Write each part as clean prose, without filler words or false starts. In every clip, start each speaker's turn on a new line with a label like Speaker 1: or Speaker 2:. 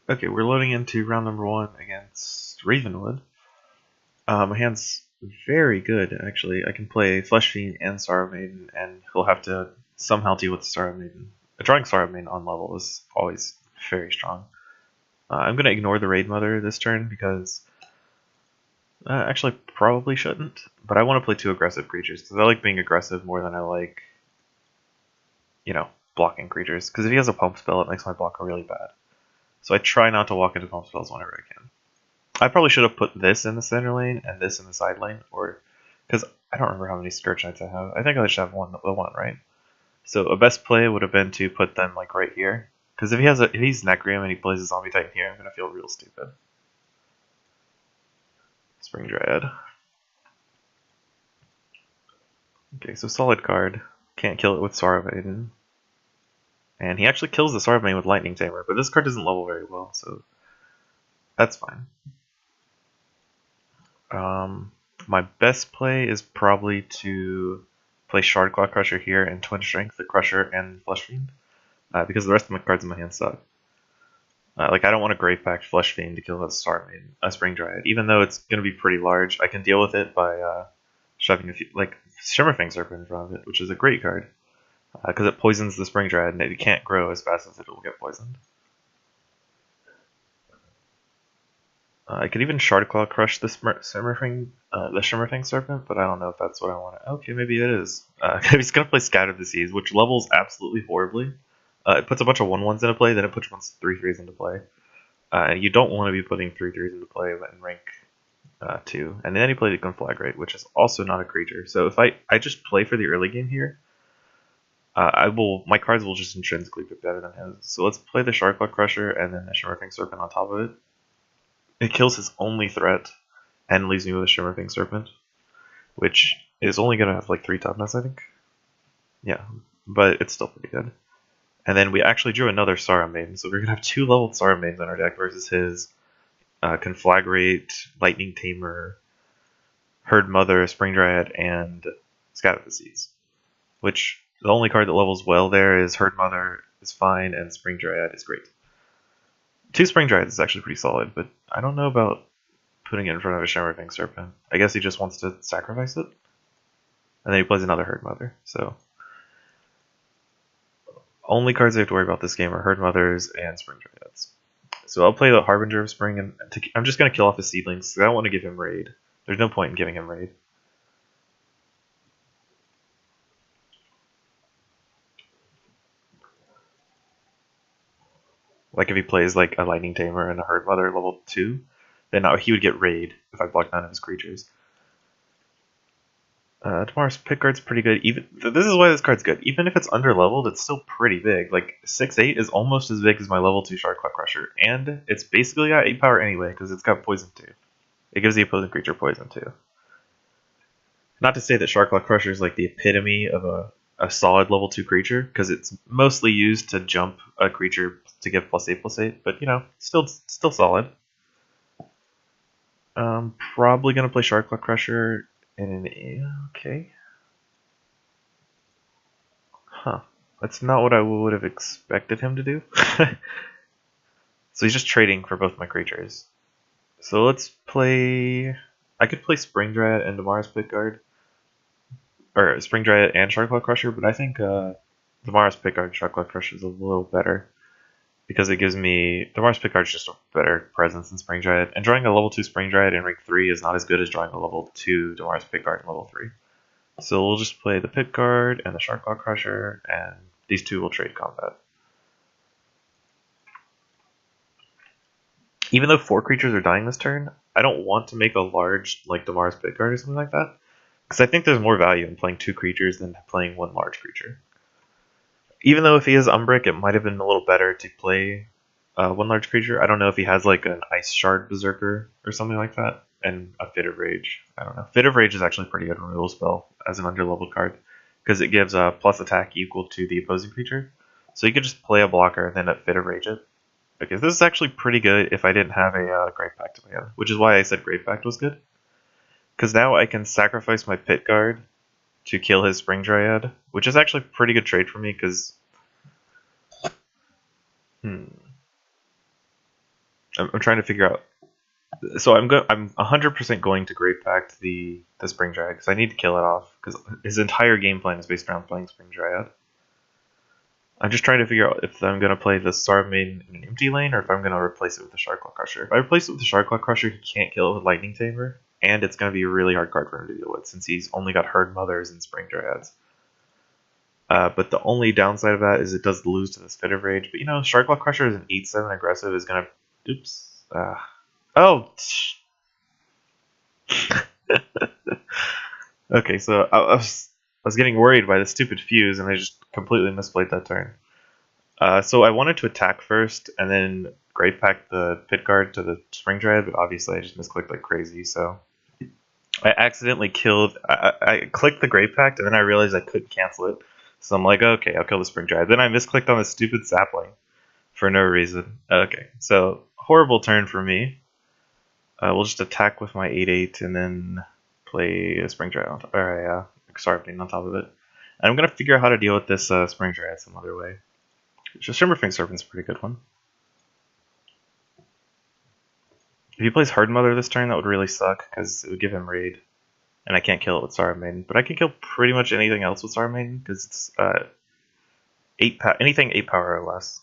Speaker 1: Okay, we're loading into round number 1 against Ravenwood. My hand's very good, actually. I can play Flesh Fiend and Sorrow Maiden, and he'll have to somehow deal with Sorrow Maiden. Drawing Sorrow Maiden on level is always very strong. I'm going to ignore the Raid Mother this turn because... actually, probably shouldn't, but I want to play 2 aggressive creatures because I like being aggressive more than I like, blocking creatures. Because if he has a pump spell, it makes my block really bad. So I try not to walk into pump spells whenever I can. I probably should have put this in the center lane and this in the side lane, or because I don't remember how many Scourge Knights I have. I think I should have one, right? So a best play would have been to put them like right here, because if he's Necreum and he plays a Zombie Titan here, I'm gonna feel real stupid. Spring Dryad. Okay, so solid card. Can't kill it with Sorrow Maiden. And he actually kills the Sorrow Maiden with Lightning Tamer, but this card doesn't level very well, so that's fine. My best play is probably to play Shardclaw Crusher here and Twin Strength the Crusher and Flesh Fiend, because the rest of my cards in my hand suck. I don't want a Grave Pact Flesh Fiend to kill a Spring Dryad. Even though it's going to be pretty large, I can deal with it by shoving a few, like Shimmerfang Serpent in front of it, which is a great card, because it poisons the Spring Dryad and it can't grow as fast as it will get poisoned. I could even Shardclaw Crush the Shimmerfang Serpent, but I don't know if that's what I want. Okay, maybe it is. He's gonna play Scatter the Seas, which levels absolutely horribly. It puts a bunch of 1/1s into play, then it puts a bunch of 3/3s into play. And you don't want to be putting 3/3s into play in rank 2. And then he played a Conflagrate, which is also not a creature. So if I just play for the early game here, my cards will just intrinsically be better than his. So let's play the Shardclaw Crusher and then the Shimmerfang Serpent on top of it. It kills his only threat and leaves me with a Shimmerfang Serpent, which is only going to have like 3 toughness, I think. Yeah, but it's still pretty good. And then we actually drew another Sorrow Maiden, so we're going to have 2 leveled Sorrow Maidens in our deck versus his Conflagrate, Lightning Tamer, Herd Mother, Spring Dryad, and Scatter the Seas. Which, the only card that levels well there is Herd Mother is fine, and Spring Dryad is great. 2 Spring Dryads is actually pretty solid, but I don't know about putting it in front of a Shimmerfang Serpent. I guess he just wants to sacrifice it. And then he plays another Herd Mother, so... Only cards I have to worry about this game are Herd Mothers and Spring Dryads. So I'll play the Harbinger of Spring, and I'm just going to kill off his seedlings, because I don't want to give him Raid. There's no point in giving him Raid. Like if he plays like a Lightning Tamer and a Herd Mother level 2, then he would get Raid if I block none of his creatures. Tomorrow's pick card's pretty good. This is why this card's good. Even if it's under leveled, it's still pretty big. Like 6/8 is almost as big as my level 2 Shardclaw Crusher, and it's basically got 8 power anyway because it's got poison too. It gives the opposing creature poison too. Not to say that Shardclaw Crusher is like the epitome of a solid level 2 creature, because it's mostly used to jump a creature to give +8/+8, but still solid. Probably gonna play Shardclaw Crusher in an okay. Huh. That's not what I would have expected him to do. So he's just trading for both my creatures. So let's play... I could play Spring Dryad and Damara's Pickguard. Or Spring Dryad and Shardclaw Crusher, but I think Damara's Pickguard Shardclaw Crusher is a little better. Because it gives me... Damara's Pickguard is just a better presence than Spring Dryad. And drawing a level 2 Spring Dryad in rank 3 is not as good as drawing a level 2 Damara's Pickguard in level 3. So we'll just play the Pickguard and the Shardclaw Crusher, and these 2 will trade combat. Even though 4 creatures are dying this turn, I don't want to make a large, like Damara's Pickguard or something like that, because I think there's more value in playing 2 creatures than playing 1 large creature. Even though if he has Umbric, it might have been a little better to play 1 large creature. I don't know if he has like an Ice Shard Berserker or something like that, and a Fit of Rage. I don't know. Fit of Rage is actually a pretty good removal spell as an underleveled card, because it gives a plus attack equal to the opposing creature. So you could just play a blocker and then Fit of Rage it. Okay, this is actually pretty good if I didn't have a Grave Pact in my hand, which is why I said Grave Pact was good. Because now I can sacrifice my Pit Guard to kill his Spring Dryad, which is actually a pretty good trade for me, because... I'm trying to figure out. So I'm 100% going to Grave Pact the Spring Dryad because I need to kill it off because his entire game plan is based around playing Spring Dryad. I'm just trying to figure out if I'm gonna play the Starve Maiden in an empty lane or if I'm gonna replace it with the Shark Claw Crusher. If I replace it with the Shark Claw Crusher, he can't kill it with Lightning Tamer, and it's gonna be a really hard card for him to deal with since he's only got Herd Mothers and Spring Dryads. But the only downside of that is it does lose to the Spit of Rage. But you know, Shark Claw Crusher is an 8/7 aggressive is gonna. Oops. Oh. Okay, so I was getting worried by the stupid fuse, and I just completely misplayed that turn. So I wanted to attack first, and then Grave Pact the Pit Guard to the Spring Dryad, but obviously I just misclicked like crazy, so I accidentally killed. I clicked the Grave Pact, and then I realized I couldn't cancel it. So I'm like, okay, I'll kill the Spring Dryad. Then I misclicked on the stupid sapling for no reason. Okay, so horrible turn for me. We'll just attack with my 8/8 and then play a Spring Dryad on top, or Sarbine on top of it. And I'm gonna figure out how to deal with this Spring Dryad some other way. Just Shimmerfang Serpent's a pretty good one. If he plays Hard Mother this turn, that would really suck because it would give him raid, and I can't kill it with Sorrow Maiden. But I can kill pretty much anything else with Sorrow Maiden because it's anything 8 power or less.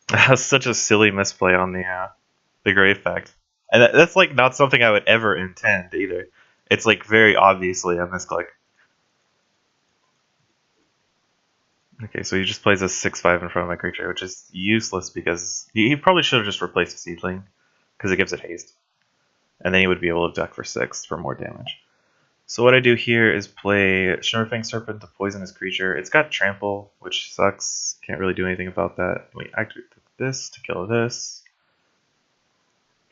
Speaker 1: That's such a silly misplay on the Grave Pact, and that's like not something I would ever intend either. It's like very obviously a misclick. Okay, so he just plays a 6/5 in front of my creature, which is useless because he probably should have just replaced the Seedling because it gives it haste, and then he would be able to duck for 6 for more damage. So what I do here is play Shimmerfang Serpent to poison his creature. It's got Trample, which sucks. Can't really do anything about that. We activate this to kill this.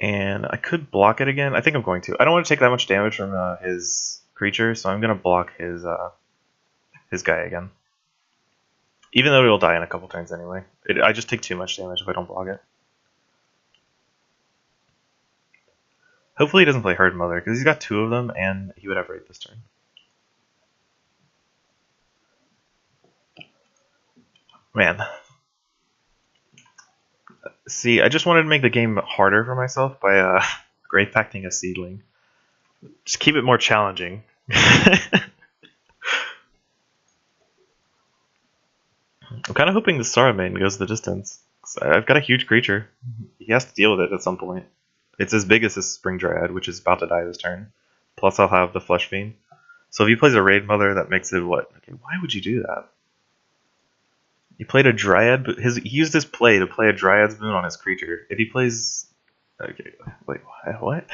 Speaker 1: And I could block it again. I think I'm going to. I don't want to take that much damage from his creature, so I'm going to block his guy again. Even though he'll die in a couple turns anyway. I just take too much damage if I don't block it. Hopefully he doesn't play Herd Mother, because he's got 2 of them, and he would have raid this turn. Man. See, I just wanted to make the game harder for myself by Grave Pacting a Seedling. Just keep it more challenging. I'm kind of hoping the Sorrow Maiden goes the distance. I've got a huge creature. He has to deal with it at some point. It's as big as his Spring Dryad, which is about to die this turn. Plus I'll have the Flesh Fiend. So if he plays a Raid Mother, that makes it what? Okay, why would you do that? He played a Dryad, but he used his play to play a Dryad's Boon on his creature. If he plays... Okay, wait, what?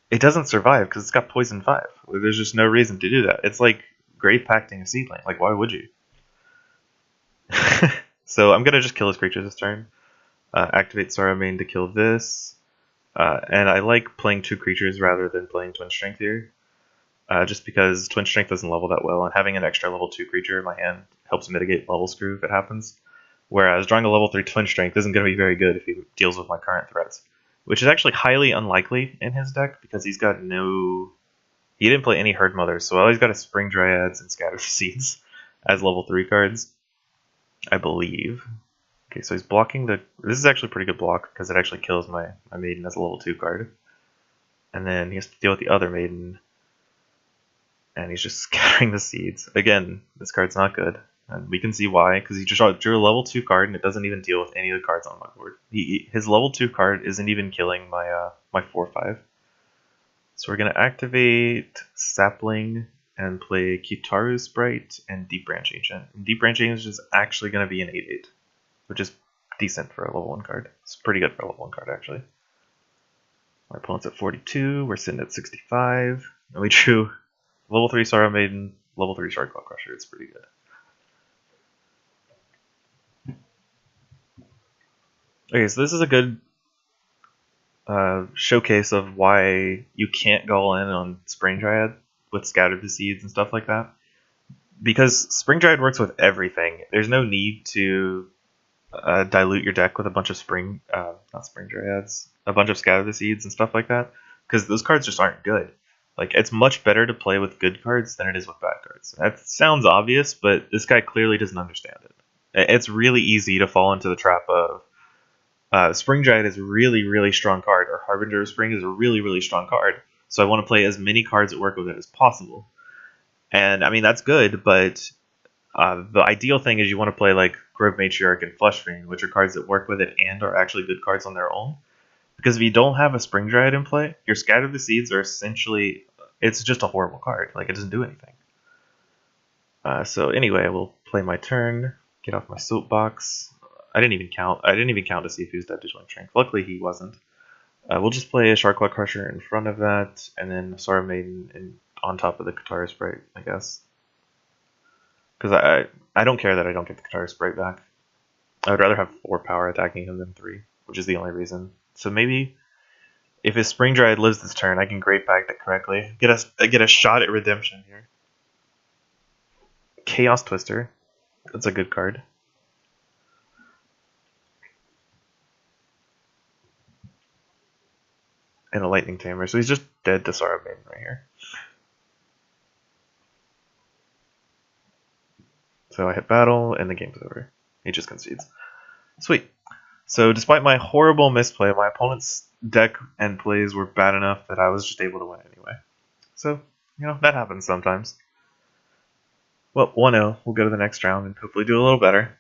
Speaker 1: It doesn't survive because it's got Poison 5. There's just no reason to do that. It's like Grave Pacting a Seedling. Like, why would you? So I'm going to just kill his creature this turn. Activate Sorrow Maiden to kill this. And I like playing 2 creatures rather than playing Twin Strength here. Just because Twin Strength doesn't level that well, and having an extra level 2 creature in my hand helps mitigate level screw if it happens. Whereas drawing a level 3 Twin Strength isn't going to be very good if he deals with my current threats. Which is actually highly unlikely in his deck, because he's got no... He didn't play any Herd Mothers, so all he's got is Spring Dryads and Scatter Seeds as level 3 cards, I believe. Okay, so he's blocking the... This is actually a pretty good block, because it actually kills my Maiden as a level 2 card. And then he has to deal with the other Maiden. And he's just scattering the seeds. Again, this card's not good. And we can see why, because he just drew a level 2 card, and it doesn't even deal with any of the cards on my board. His level 2 card isn't even killing my my 4/5. So we're going to activate Sapling and play Kitaru Sprite and Deep Branch Ancient. And Deep Branch Ancient is actually going to be an 8/8, which is decent for a level 1 card. It's pretty good for a level 1 card, actually. My opponent's at 42, we're sitting at 65, and we drew level 3 Sorrow Maiden, level 3 Shark Claw Crusher. It's pretty good. Okay, so this is a good showcase of why you can't go all in on Spring Dryad with Scatter the Seeds and stuff like that. Because Spring Dryad works with everything. There's no need to dilute your deck with a bunch of not Spring Dryads, a bunch of Scatter the Seeds and stuff like that. Because those cards just aren't good. Like, it's much better to play with good cards than it is with bad cards. That sounds obvious, but this guy clearly doesn't understand it. It's really easy to fall into the trap of Spring Giant is a really strong card, or Harbinger of Spring is a really strong card. So I want to play as many cards that work with it as possible. And I mean that's good, but the ideal thing is you want to play like Grove Matriarch and Flesh Fiend, which are cards that work with it and are actually good cards on their own. Because if you don't have a Spring Dryad in play, your Scatter the Seeds are essentially it's just a horrible card. Like it doesn't do anything. So anyway, I will play my turn, get off my soapbox. I didn't even count. I didn't even count to see if he was dead to Joint Strength. Luckily, he wasn't. We'll just play a Sharkclaw Crusher in front of that, and then Sorrow Maiden on top of the Katara Sprite, I guess. Because I don't care that I don't get the Katara Sprite back. I would rather have 4 power attacking him than 3, which is the only reason. So maybe if his Spring Dryad lives this turn, I can Grave Pact it correctly. Get a shot at redemption here. Chaos Twister. That's a good card. And a Lightning Tamer. So he's just dead to Sorrow Maiden right here. So I hit battle, and the game's over. He just concedes. Sweet. So despite my horrible misplay, my opponent's deck and plays were bad enough that I was just able to win anyway. So, that happens sometimes. Well, 1-0. We'll go to the next round and hopefully do a little better.